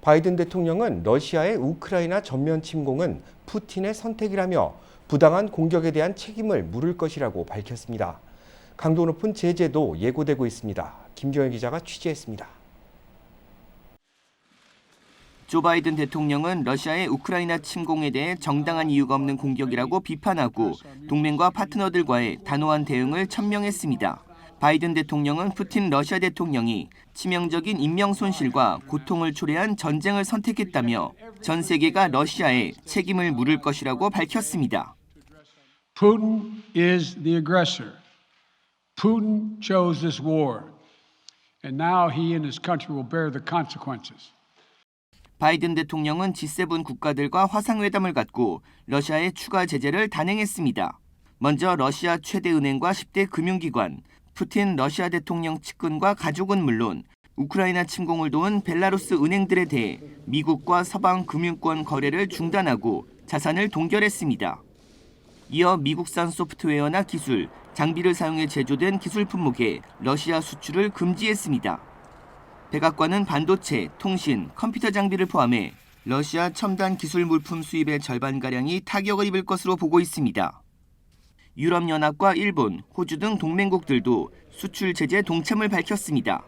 바이든 대통령은 러시아의 우크라이나 전면 침공은 푸틴의 선택이라며 부당한 공격에 대한 책임을 물을 것이라고 밝혔습니다. 강도 높은 제재도 예고되고 있습니다. 김경일 기자가 취재했습니다. 조 바이든 대통령은 러시아의 우크라이나 침공에 대해 정당한 이유가 없는 공격이라고 비판하고 동맹과 파트너들과의 단호한 대응을 천명했습니다. 바이든 대통령은 푸틴 러시아 대통령이 치명적인 인명 손실과 고통을 초래한 전쟁을 선택했다며 전 세계가 러시아에 책임을 물을 것이라고 밝혔습니다. Putin is the aggressor. Putin chose this war. And now he and his country will bear the consequences. 바이든 대통령은 G7 국가들과 화상회담을 갖고 러시아의 추가 제재를 단행했습니다. 먼저 러시아 최대 은행과 10대 금융기관, 푸틴 러시아 대통령 측근과 가족은 물론 우크라이나 침공을 도운 벨라루스 은행들에 대해 미국과 서방 금융권 거래를 중단하고 자산을 동결했습니다. 이어 미국산 소프트웨어나 기술, 장비를 사용해 제조된 기술 품목의 러시아 수출을 금지했습니다. 백악관은 반도체, 통신, 컴퓨터 장비를 포함해 러시아 첨단 기술 물품 수입의 절반가량이 타격을 입을 것으로 보고 있습니다. 유럽연합과 일본, 호주 등 동맹국들도 수출 제재 동참을 밝혔습니다.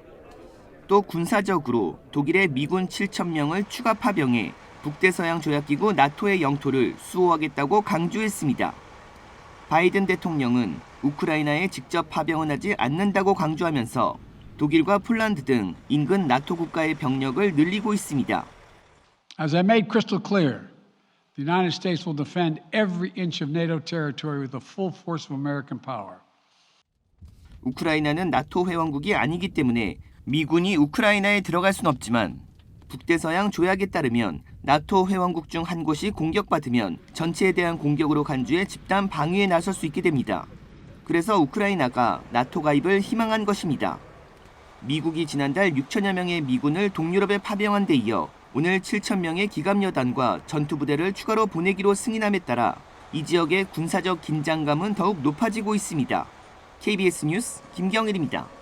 또 군사적으로 독일의 미군 7,000명을 추가 파병해 북대서양 조약기구 나토의 영토를 수호하겠다고 강조했습니다. 바이든 대통령은 우크라이나에 직접 파병은 하지 않는다고 강조하면서 독일과 폴란드 등 인근 나토 국가의 병력을 늘리고 있습니다. As I made crystal clear, the United States will defend every inch of NATO territory with the full force of American power. 우크라이나는 나토 회원국이 아니기 때문에 미군이 우크라이나에 들어갈 순 없지만 북대서양 조약에 따르면 나토 회원국 중 한 곳이 공격받으면 전체에 대한 공격으로 간주해 집단 방위에 나설 수 있게 됩니다. 그래서 우크라이나가 나토 가입을 희망한 것입니다. 미국이 지난달 6천여 명의 미군을 동유럽에 파병한 데 이어 오늘 7,000명의 기갑여단과 전투부대를 추가로 보내기로 승인함에 따라 이 지역의 군사적 긴장감은 더욱 높아지고 있습니다. KBS 뉴스 김경일입니다.